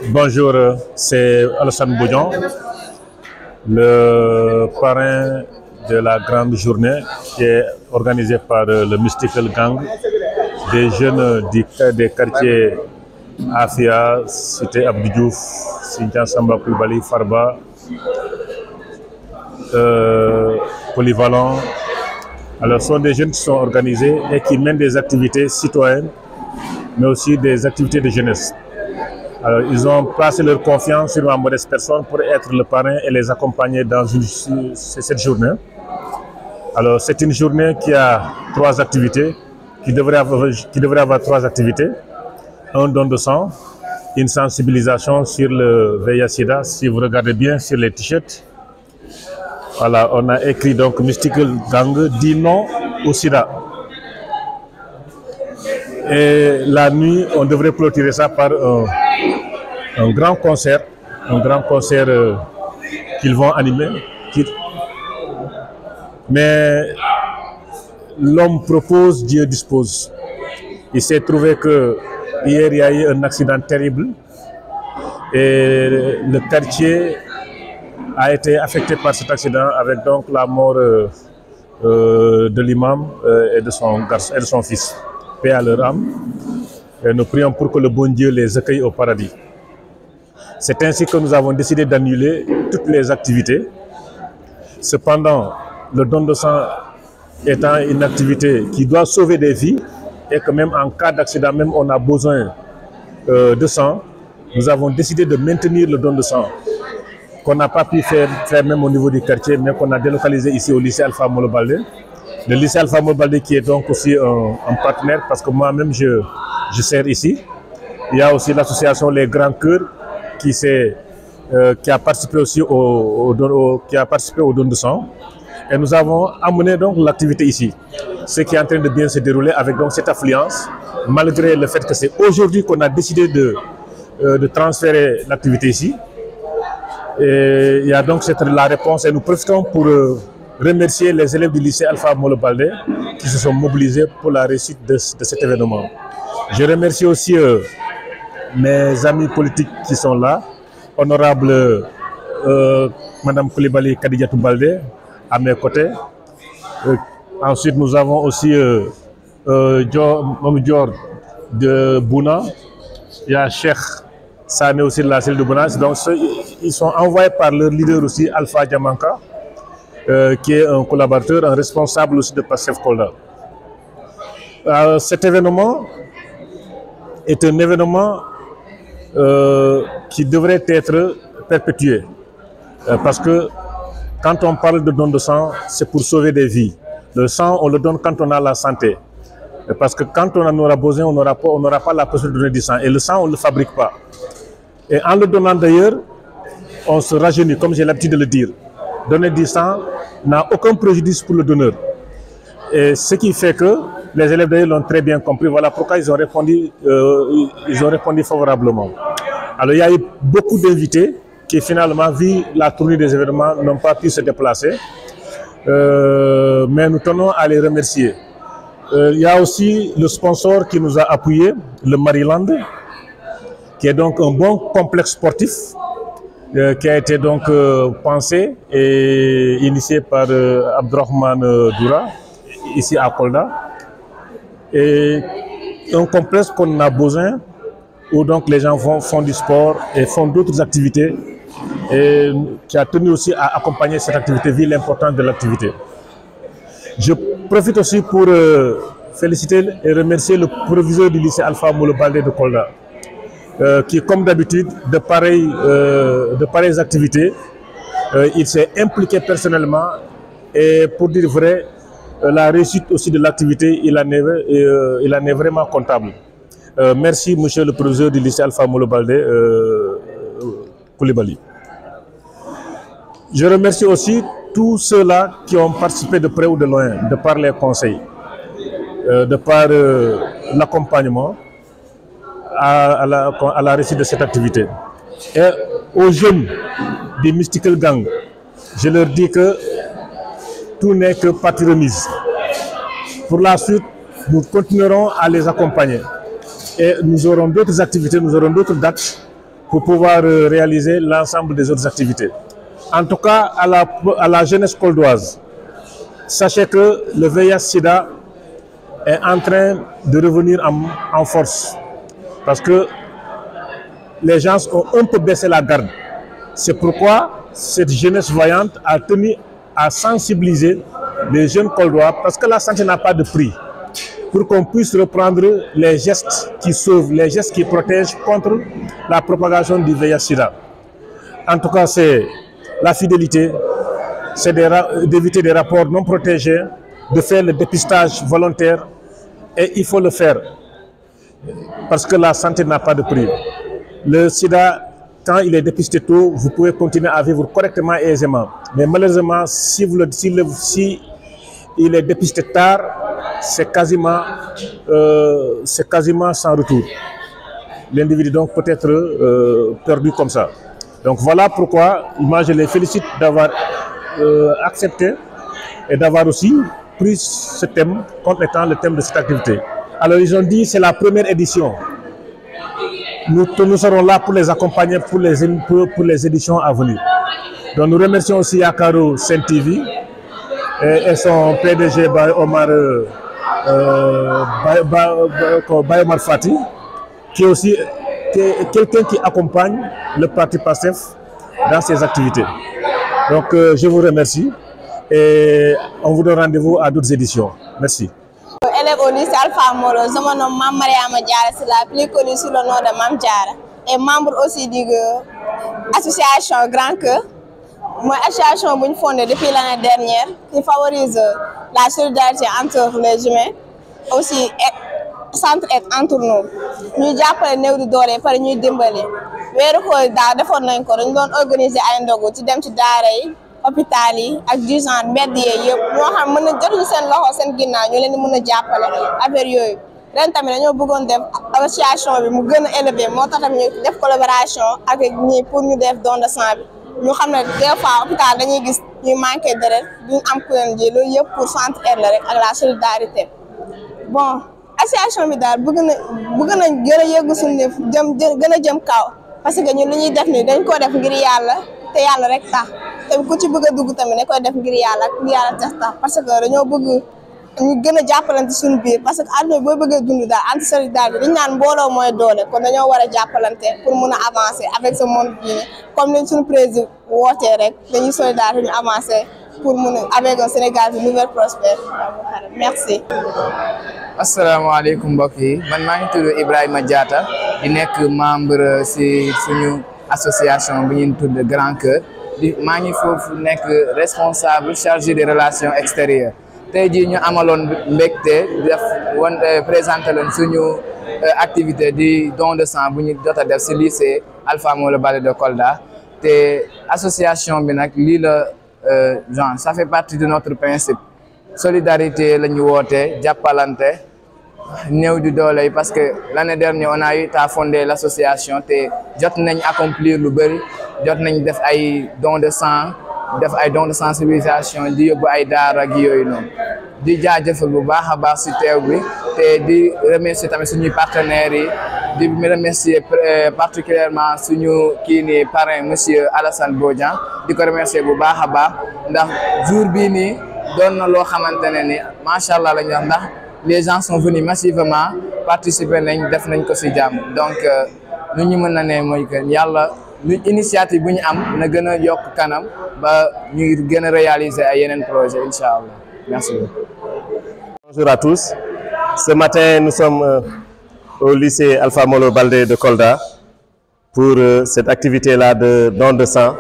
Bonjour, c'est Alassane Boudian, le parrain de la grande journée qui est organisée par le Mystical Gang des jeunes des quartiers Afia, Cité Abdou Diouf, Sintian Samba Koulibaly, Farba, Polyvalent. Alors, ce sont des jeunes qui sont organisés et qui mènent des activités citoyennes, mais aussi des activités de jeunesse. Alors, ils ont placé leur confiance sur ma modeste personne pour être le parrain et les accompagner dans cette journée. Alors, c'est une journée qui a trois activités, qui devrait avoir trois activités. Un don de sang, une sensibilisation sur le VIH/SIDA. Si vous regardez bien sur les t-shirts, voilà, on a écrit donc Mystical Gang dit non au SIDA. Et la nuit, on devrait clôturer ça par un grand concert qu'ils vont animer. Mais l'homme propose, Dieu dispose. Il s'est trouvé que hier il y a eu un accident terrible et le quartier a été affecté par cet accident avec donc la mort de l'imam et de son garçon et de son fils. Paix à leur âme. Et nous prions pour que le bon Dieu les accueille au paradis. C'est ainsi que nous avons décidé d'annuler toutes les activités. Cependant, le don de sang étant une activité qui doit sauver des vies et que même en cas d'accident, même on a besoin de sang, nous avons décidé de maintenir le don de sang qu'on n'a pas pu faire même au niveau du quartier, mais qu'on a délocalisé ici au lycée Alpha Molo Baldé. Le lycée Alpha Molo Baldé qui est donc aussi un partenaire parce que moi-même je sers ici. Il y a aussi l'association Les Grands Cœurs qui a participé aussi au don de sang. Et nous avons amené donc l'activité ici, ce qui est en train de bien se dérouler avec donc cette affluence, malgré le fait que c'est aujourd'hui qu'on a décidé de transférer l'activité ici. Et il y a donc la réponse et nous profitons pour remercier les élèves du lycée Alpha Molo Baldé qui se sont mobilisés pour la réussite de cet événement. Je remercie aussi mes amis politiques qui sont là, honorable Madame Koulibaly Kadidiatou Baldé à mes côtés. Ensuite, nous avons aussi Dior de Bouna, il y a Cheikh Sané aussi de la cellule de Bouna. Donc, ils sont envoyés par leur leader aussi, Alpha Diamanka, qui est un collaborateur, un responsable aussi de Pastef Kolda. Cet événement est un événement qui devrait être perpétué. Parce que quand on parle de don de sang, c'est pour sauver des vies. Le sang, on le donne quand on a la santé. Parce que quand on en aura besoin, on n'aura pas la possibilité de donner du sang. Et le sang, on ne le fabrique pas. Et en le donnant d'ailleurs, on se rajeunit, comme j'ai l'habitude de le dire. Donner du sang n'a aucun préjudice pour le donneur. Et ce qui fait que les élèves d'ailleurs l'ont très bien compris. Voilà pourquoi ils ont répondu favorablement. Alors il y a eu beaucoup d'invités qui finalement, vu la tournée des événements, n'ont pas pu se déplacer. Mais nous tenons à les remercier. Il y a aussi le sponsor qui nous a appuyés, le Maryland, qui est donc un bon complexe sportif qui a été donc pensé et initié par Abdurrahman Doura, ici à Kolda. Et un complexe qu'on a besoin, où donc les gens font du sport et font d'autres activités, et qui a tenu aussi à accompagner cette activité, vu l'importance de l'activité. Je profite aussi pour féliciter et remercier le proviseur du lycée Alpha Molo Baldé de Kolda, qui, comme d'habitude, de pareilles activités, il s'est impliqué personnellement et pour dire vrai, la réussite aussi de l'activité, il en est vraiment comptable. Merci, monsieur le proviseur du lycée Alpha Molo Baldé Koulibaly. Je remercie aussi tous ceux-là qui ont participé de près ou de loin, de par les conseils, de par l'accompagnement à la réussite de cette activité. Et aux jeunes des Mystical Gang, je leur dis que tout n'est que partie remise. Pour la suite, nous continuerons à les accompagner. Et nous aurons d'autres activités, nous aurons d'autres dates pour pouvoir réaliser l'ensemble des autres activités. En tout cas, à la jeunesse coldoise, sachez que le VIH-Sida est en train de revenir en force parce que les gens ont un peu baissé la garde. C'est pourquoi cette jeunesse voyante a tenu à sensibiliser les jeunes coldois parce que la santé n'a pas de prix, pour qu'on puisse reprendre les gestes qui sauvent, les gestes qui protègent contre la propagation du VIH-Sida. En tout cas, c'est la fidélité, c'est d'éviter des rapports non protégés, de faire le dépistage volontaire, et il faut le faire parce que la santé n'a pas de prix. Le sida, quand il est dépisté tôt, vous pouvez continuer à vivre correctement et aisément. Mais malheureusement, si il est dépisté tard, c'est quasiment sans retour. L'individu donc peut être perdu comme ça. Donc voilà pourquoi moi je les félicite d'avoir accepté et d'avoir aussi pris ce thème comme étant le thème de cette activité. Alors ils ont dit c'est la première édition. Nous serons là pour les accompagner pour les éditions à venir. Donc nous remercions aussi Yakaro Sen TV et son PDG Omar Fati, qui est aussi quelqu'un qui accompagne le parti PASTEF dans ses activités. Donc je vous remercie et on vous donne rendez-vous à d'autres éditions. Merci. Élève au lycée Alpha Molo, je me nomme Mme Mariama Diara, c'est la plus connue sous le nom de Mme Diara. Et membre aussi de l'association Grand Cœur. Une association que nous fondée depuis l'année dernière qui favorise la solidarité entre les humains, aussi centre-aide entre nous. Nous avons néew di doole pare ñuy dimbali. Weeru koor daaw defoon nañ ko dañ doon organiser ay ndogu ci dem ci daara yi, hôpital yi ak disant mbedd yi yëpp ñoo xam mën na jotuñu seen loxo seen ginnaaw ñu leen di mën a jàppale affaire yooyu. Ren tamit dañoo bëggoon def association bi mu gën a élevé moo tax tamit ñu def collaboration avec ñi pour ñu def don de sang bi. Ñu xam ne des fois hôpital dañuy gis ñuy manqué deret duñ am ku leen ji loolu yëpp pour centre-aide la rek ak la solidarité. Bon association bi daal bëgg nañ gën a yëggu suñu gën a jëm kaw parce que ñun li ñuy def nii dañ ko def ngir yàlla te yàlla rek tax te ku ci bëgg a dugg tamit dañ koy def ngir yàlla tax parce que dañoo bëgg ñu gën a jàppalante suñu biir parce que àdduna booy bëgg a dund daal anti solidarité dañ naan mbooloo mooy doole kon dañoo war a jàppalante pour mun a avancer avec ce monde bii comme ni suñu président wootee rek dañuy solidarité ñu avancer pour mun a avec un Sénégal de nouvelle prospère. Merci. asalaamaaleykum mbokk yi man maa ngi tudd Ibrahima Diatta di nekk membre si suñu association bi ñuy tudd Grand Cœur maa ngi foofu nekk responsable chargé des relations extérieures tey jii ñu amaloon mbégte def présenté leen suñu activité di don de sang bu ñu jot a def si lycée Alpha Molo Baldé de Kolda te association bi nag lii la genre ça fait partie de notre principe. Solidarité la ñu woote jàppalante néew di doole yi parce que l'année dernière on a eu à fonder l'association te jot nañ accomplir lu bëri jot nañ def ay dons de sang def ay dons de sensibilisation di yóbbu ay daara ak yooyu noonu di jaajëfal bu baax a baax si teew bi te di remercier tamit suñuy partenaires yi di remercier particulièrement suñu kii nii parrain monsieur Alassane Bodian di ko remercier bu baax a baax ndax jour bii nii doon na loo xamante ne ni macha allah la ñu wax ndax les gens sont venus massivement participer nañ def nañ ko ci jàmm donc lu ñu mën na ne mooy que yàlla lu initiative bu ñu am na gën a yokk kanam ba ñu gën a réaliser ay yeneen projet incha allah merci beaucoup. Bonjour à tous. Ce matin nous sommes au lycée Alpha Molo Baldé de Kolda pour cette activité-là de don de sang.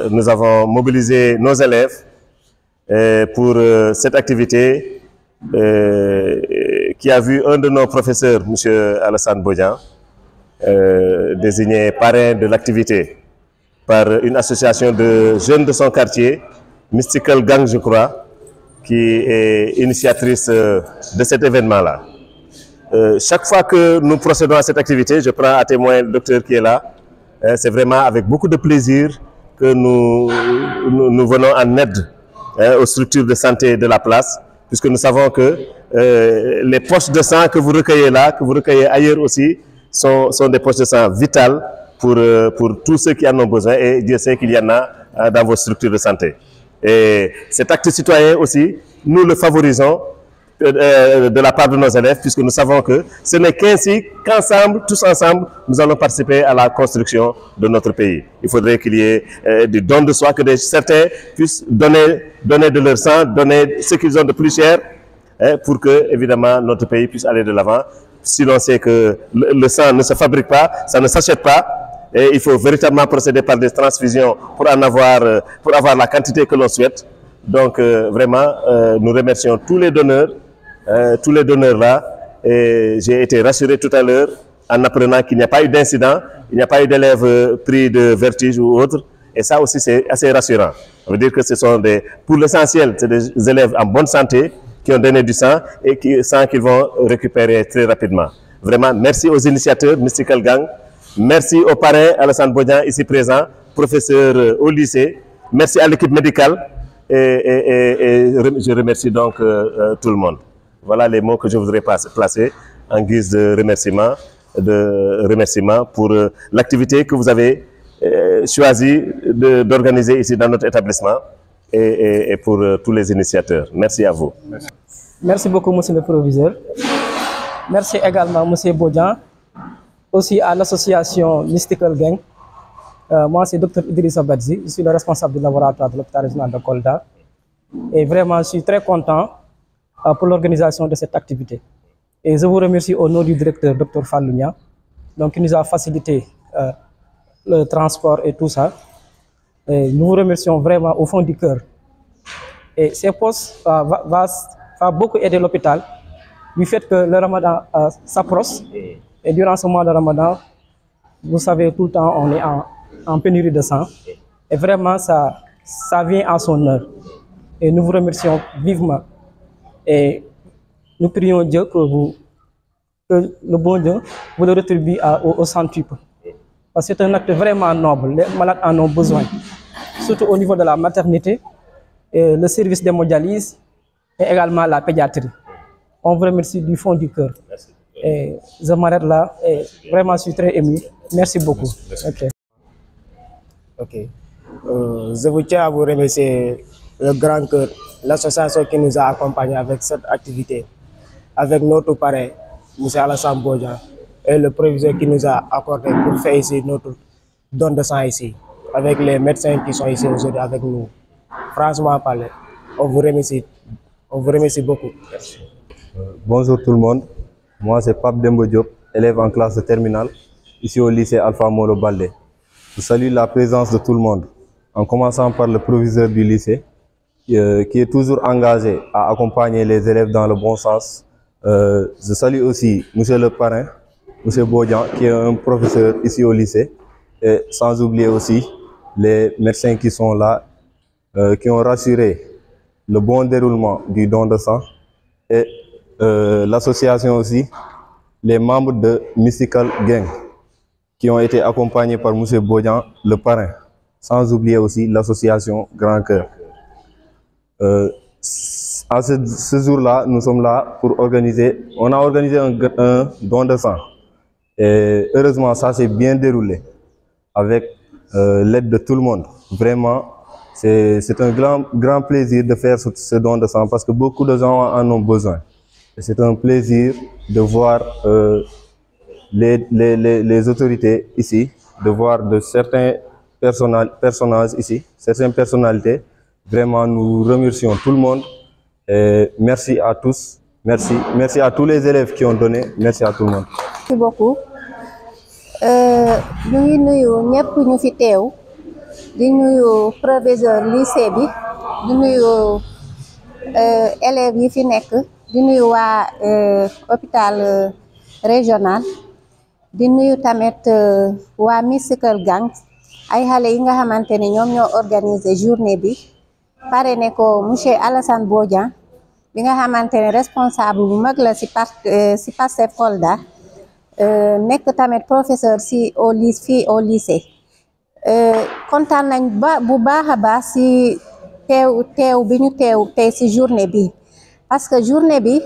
Nous avons mobilisé nos élèves pour cette activité qui a vu un de nos professeurs, M. Alassane Bodian, désigné parrain de l'activité par une association de jeunes de son quartier, Mystical Gang je crois, qui est initiatrice de cet événement-là. Chaque fois que nous procédons à cette activité, je prends à témoin le docteur qui est là, c'est vraiment avec beaucoup de plaisir que nous venons en aide aux structures de santé de la place, puisque nous savons que les poches de sang que vous recueillez là, que vous recueillez ailleurs aussi, sont des poches de sang vitales pour tous ceux qui en ont besoin, et Dieu sait qu'il y en a dans vos structures de santé. Et cet acte citoyen aussi, nous le favorisons de la part de nos élèves, puisque nous savons que ce n'est qu'ainsi qu'ensemble, tous ensemble, nous allons participer à la construction de notre pays. Il faudrait qu'il y ait du don de soi, que certains puissent donner de leur sang, donner ce qu'ils ont de plus cher, pour que, évidemment, notre pays puisse aller de l'avant. Si l'on sait que le sang ne se fabrique pas, ça ne s'achète pas, et il faut véritablement procéder par des transfusions pour avoir la quantité que l'on souhaite. Donc, vraiment, nous remercions tous les donneurs là. Et j'ai été rassuré tout à l'heure en apprenant qu'il n'y a pas eu d'incident, il n'y a pas eu d'élèves pris de vertige ou autre. Et ça aussi, c'est assez rassurant. Ça veut dire que ce sont pour l'essentiel, c'est des élèves en bonne santé qui ont donné du sang et qu'ils vont récupérer très rapidement. Vraiment, merci aux initiateurs Mystical Gang. Merci au parrain Alassane Bodian, ici présent, professeur au lycée. Merci à l'équipe médicale. Et je remercie donc tout le monde. Voilà les mots que je voudrais placer en guise de remerciement pour l'activité que vous avez choisi d'organiser ici dans notre établissement et pour tous les initiateurs. Merci à vous. Merci beaucoup, monsieur le proviseur. Merci également, monsieur Bodian, aussi à l'association Mystical Gang. Moi, c'est Dr Idrissa Badji, je suis le responsable du laboratoire de l'hôpital régional de Kolda. Et vraiment, je suis très content pour l'organisation de cette activité. Et je vous remercie au nom du directeur, Dr Fallounia, donc qui nous a facilité le transport et tout ça. Et nous vous remercions vraiment au fond du cœur. Et ces postes va beaucoup aider l'hôpital du fait que le Ramadan s'approche. Et durant ce mois de Ramadan, vous savez, tout le temps, on est en pénurie de sang. Et vraiment, ça vient à son heure. Et nous vous remercions vivement. Et nous prions Dieu que le bon Dieu vous le rétribue au centuple. Parce que c'est un acte vraiment noble. Les malades en ont besoin. Surtout au niveau de la maternité, et le service d'hémodialyse et également la pédiatrie. On vous remercie du fond du cœur. Et je m'arrête là et vraiment je suis très ému. Merci beaucoup. Je vous tiens à vous remercier le Grand Cœur, l'association qui nous a accompagnés avec cette activité, avec notre parrain, M. Alassane Bodian, et le proviseur qui nous a accordé pour faire ici notre don de sang ici, avec les médecins qui sont ici aujourd'hui avec nous. Franchement parler, on vous remercie beaucoup. Merci. Bonjour tout le monde, moi c'est Pape Dembo Diop, élève en classe de terminale, ici au lycée Alpha Molo Baldé. Je salue la présence de tout le monde, en commençant par le proviseur du lycée, qui est toujours engagé à accompagner les élèves dans le bon sens. Je salue aussi monsieur le parrain, monsieur Bodian, qui est un professeur ici au lycée, et sans oublier aussi les médecins qui sont là, qui ont rassuré le bon déroulement du don de sang, et l'association aussi, les membres de Mystical Gang, qui ont été accompagnés par M. Bodian, le parrain, sans oublier aussi l'association Grand Cœur. À ce jour-là, nous sommes là pour on a organisé un don de sang. Et heureusement, ça s'est bien déroulé avec l'aide de tout le monde. Vraiment, c'est un grand plaisir de faire ce don de sang parce que beaucoup de gens en ont besoin. C'est un plaisir de voir les autorités ici, de voir de certains personnages ici, certaines personnalités. Vraiment, nous remercions tout le monde. Et merci à tous. Merci à tous les élèves qui ont donné. Merci à tout le monde. Merci beaucoup. Ñu ngi nuyu ñëpp ñu fi teew di nuyu proviseur lycée bi di nuyu élèves yi fi nekk di nuyu waa hôpital régional di nuyu tamit waa Mystical Gang ay xale yi nga xamante ne ñoom ñoo organiser journée bi parrainé ko monsieur Alassane Bodian bi nga xamante ne responsable bu mag la si Pastef Kolda nekk tamit professeur fii au lycée kontaan nañ bu baax a baax si teew bi ñu teew tey si journée bi parce que journée bi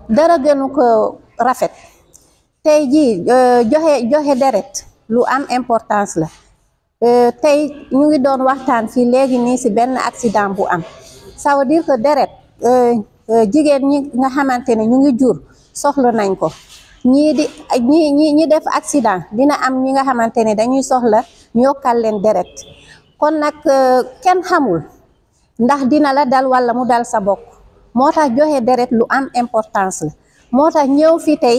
dara gënu ko rafet tey jii joxe deret lu am importance la tey ñu ngi doon waxtaan fii léegi nii ci benn accident bu am ça veut dire que deret jigéen ñi nga xamante ne ñu ngi jur soxla nañ ko ñi def accident dina am ñi nga xamante ne dañuy soxla ñu yokkal leen deret kon nag kenn xamul ndax dina la dal walla mu dal sa bokk moo tax joxe deret lu am importance la moo tax ñëw fi tey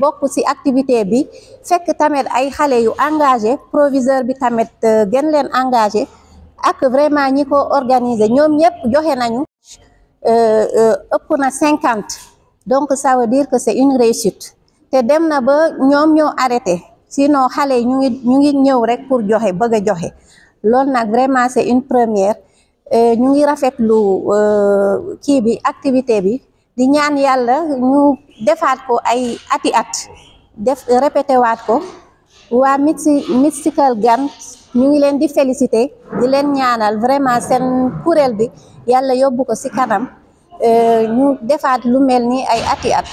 bokk ci activité bi fekk tamit ay xale yu engagé proviseur bi tamit gën leen engagé ak vraiment ñi ko organiser ñoom ñëpp joxe nañu ëpp na 50 donc ça veut dire que c'est une réussite te dem na ba ñoom ñoo arrêté sinon xale yi ñu ngi ñëw rek pour joxe bëgg a joxe loolu nag vraiment c'est une première ñu ngi rafetlu kii bi activité bi di ñaan yàlla ñu defaat ko ay ati at répété waat ko waa Mystical Gang ñu ngi leen di féliciter di leen ñaanal vraiment seen kuréel bi yàlla yóbbu ko ci kanam ñu defaat lu mel ni ay ati at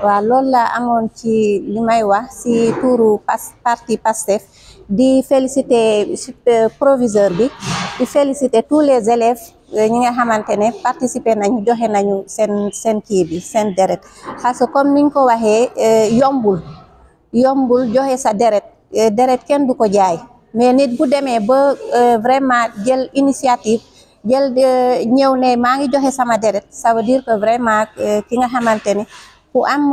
waaw loolu la amoon ci li may wax ci tuuru parti Pastef di féliciter proviseur bi di féliciter tous les élèves ñi nga xamante ne participer nañu joxe nañu seen kii bi seen deret parce que comme niñ ko waxee yombul joxe sa deret kenn du ko jaay mais nit bu demee ba vraiment jël initiative jël ñëw ne maa ngi joxe sama deret ça veut dire que vraiment ki nga xamante ne ku am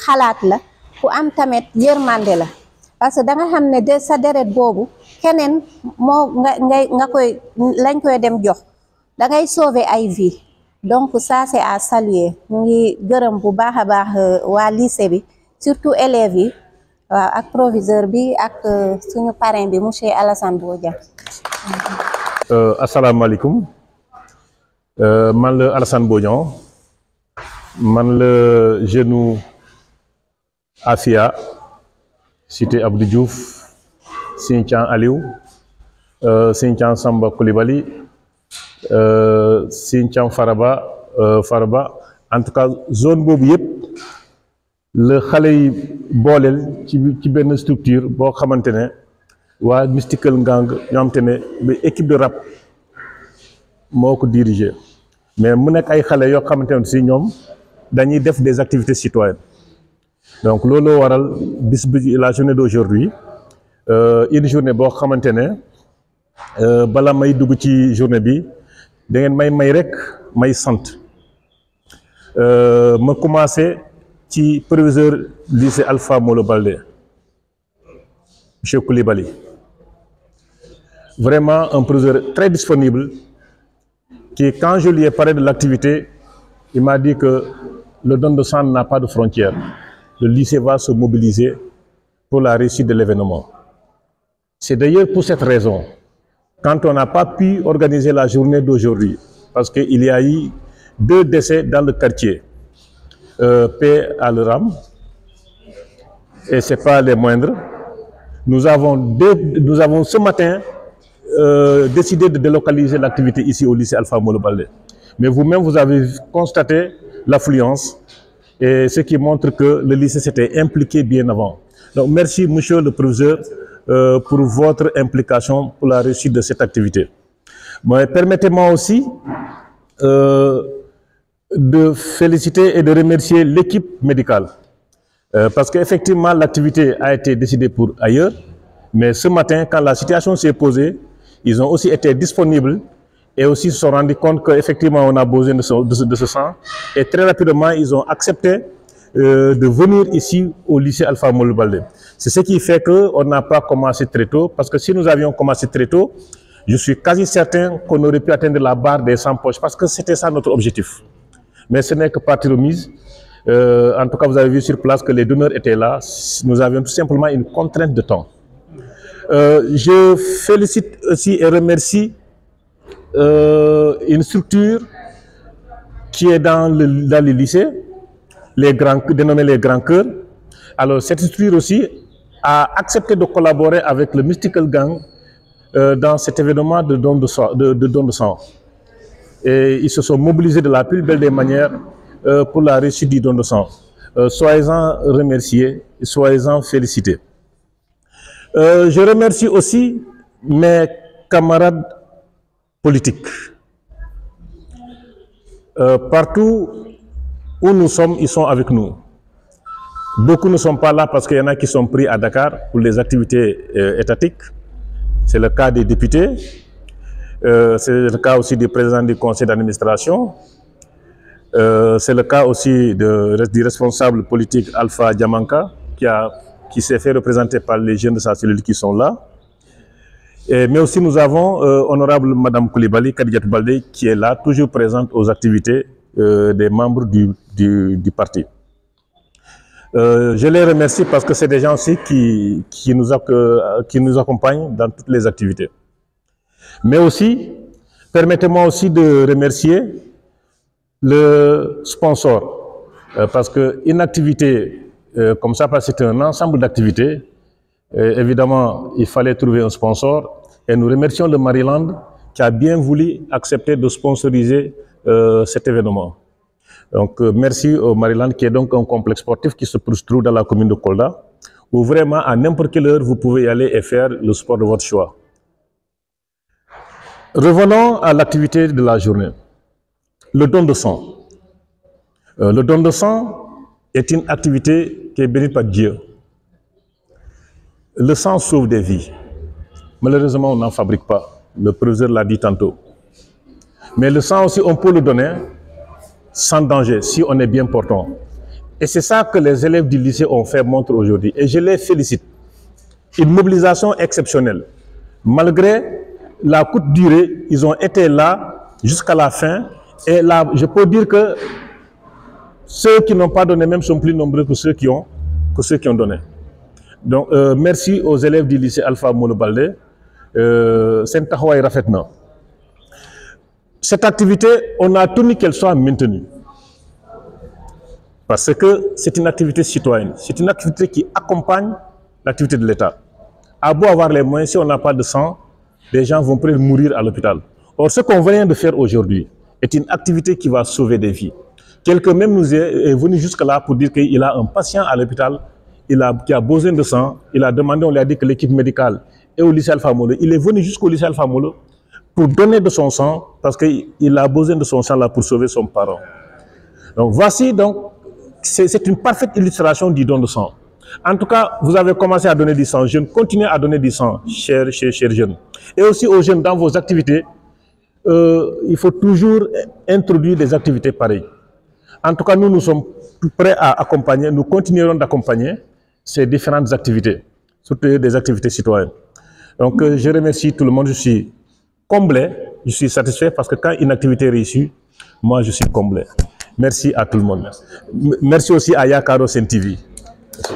xalaat la ku am tamit yërmande la parce que da nga xam ne sa deret boobu keneen moo nga koy lañ koy dem jox da ngay sauver ay vie donc ça c'est à saluer ñu ngi gërëm bu baax a baax waa lycée bi surtout élèves yi waaw ak proviseur bi ak suñu parrain bi monsieur Alassane Bodian. asalaamaaleykum man la Alassane Bodian man la jeune Afia cité Abdou Diouf Sinthiang Aliou Sinthiang Samba Coulibaly Sinthiang Faraba en tout cas zone boobu yëpp la xale yi booleel ci benn structure boo xamante ne waa Mystical Gang ñoo xamante ne ba équipe de rap moo ko dirigé mais mu nekk ay xale yoo xamante ne si ñoom dañuy def des activités citoyennes donc loolu waral bis bi la journée d'aujourd'hui une journée boo xamante ne bala may dugg ci journée bi da ngeen may rek may sant ma commencé ci proviseur lycée Alpha Molo Baldé monsieur Coulibaly vraiment un proviseur très disponible qui quand je lui ai parlé de l'activité il m'a dit que le don de sang n'a pas de frontières. Le lycée va se mobiliser pour la réussite de l'événement. C'est d'ailleurs pour cette raison, quand on n'a pas pu organiser la journée d'aujourd'hui, parce qu'il y a eu 2 décès dans le quartier, paix à leur âme, et ce n'est pas les moindres, nous avons ce matin décidé de délocaliser l'activité ici au lycée Alpha Molo Baldé. Mais vous-même, vous avez constaté l'affluence, et ce qui montre que le lycée s'était impliqué bien avant. Donc merci monsieur le professeur pour votre implication pour la réussite de cette activité. Permettez-moi aussi de féliciter et de remercier l'équipe médicale parce qu'effectivement l'activité a été décidée pour ailleurs, mais ce matin quand la situation s'est posée, ils ont aussi été disponibles et aussi se sont rendus compte qu'effectivement on a besoin de ce sang. Et très rapidement, ils ont accepté de venir ici au lycée Alpha Molo Baldé. C'est ce qui fait qu'on n'a pas commencé très tôt, parce que si nous avions commencé très tôt, je suis quasi certain qu'on aurait pu atteindre la barre des 100 poches, parce que c'était ça notre objectif. Mais ce n'est que partie remise. En tout cas, vous avez vu sur place que les donneurs étaient là. Nous avions tout simplement une contrainte de temps. Je félicite aussi et remercie une structure qui est dans le lycée, dénommée les Grands Cœurs. Alors cette structure aussi a accepté de collaborer avec le Mystical Gang dans cet événement de don de sang. Et ils se sont mobilisés de la plus belle des manières pour la réussite du don de sang. soyez-en remerciés, soyez-en félicités. Je remercie aussi mes camarades politiques. Partout où nous sommes, ils sont avec nous. Beaucoup ne sont pas là parce qu'il y en a qui sont pris à Dakar pour les activités étatiques. C'est le cas des députés, c'est le cas aussi du président du conseil d'administration, c'est le cas aussi du responsable politique Alpha Diamanka qui s'est fait représenter par les jeunes de sa cellule qui sont là. Mais aussi nous avons honorable Madame Koulibaly, Kadijatou Baldé, qui est là, toujours présente aux activités des membres du parti. Je les remercie parce que c'est des gens aussi qui nous accompagnent dans toutes les activités. Mais aussi, permettez-moi aussi de remercier le sponsor, parce qu'une activité comme ça, parce que c'est un ensemble d'activités, évidemment, il fallait trouver un sponsor, et nous remercions le Maryland qui a bien voulu accepter de sponsoriser cet événement. Donc, merci au Maryland, qui est donc un complexe sportif qui se trouve dans la commune de Kolda, où vraiment, à n'importe quelle heure, vous pouvez y aller et faire le sport de votre choix. Revenons à l'activité de la journée. Le don de sang. Le don de sang est une activité qui est bénie par Dieu. Le sang sauve des vies. Malheureusement, on n'en fabrique pas. Le professeur l'a dit tantôt. Mais le sang aussi, on peut le donner sans danger, si on est bien portant. Et c'est ça que les élèves du lycée ont fait montre aujourd'hui. Et je les félicite. Une mobilisation exceptionnelle. Malgré la courte durée, ils ont été là jusqu'à la fin. Et là, je peux dire que ceux qui n'ont pas donné même sont plus nombreux que ceux qui ont donné. Donc, merci aux élèves du lycée Alpha Molo Baldé. Cette activité, on a tenu qu'elle soit maintenue. Parce que c'est une activité citoyenne. C'est une activité qui accompagne l'activité de l'État. À beau avoir les moyens, si on n'a pas de sang, les gens vont peut-être mourir à l'hôpital. Or, ce qu'on vient de faire aujourd'hui est une activité qui va sauver des vies. Quelqu'un même nous est venu jusque-là pour dire qu'il a un patient à l'hôpital qui a besoin de sang. Il a demandé, on lui a dit que l'équipe médicale est au lycée Alpha Molo. Il est venu jusqu'au lycée Alpha Molo pour donner de son sang parce qu'il a besoin de son sang là pour sauver son parent. Donc voici donc, c'est une parfaite illustration du don de sang. En tout cas, vous avez commencé à donner du sang jeunes, continuez à donner du sang, chers jeunes. Et aussi aux jeunes dans vos activités, il faut toujours introduire des activités pareilles. En tout cas, nous sommes prêts à accompagner, nous continuerons d'accompagner ces différentes activités, surtout des activités citoyennes. Donc, je remercie tout le monde, je suis comblé, je suis satisfait parce que quand une activité est réussie, moi je suis comblé. Merci à tout le monde. Merci aussi à Yakaro Sen TV. Merci.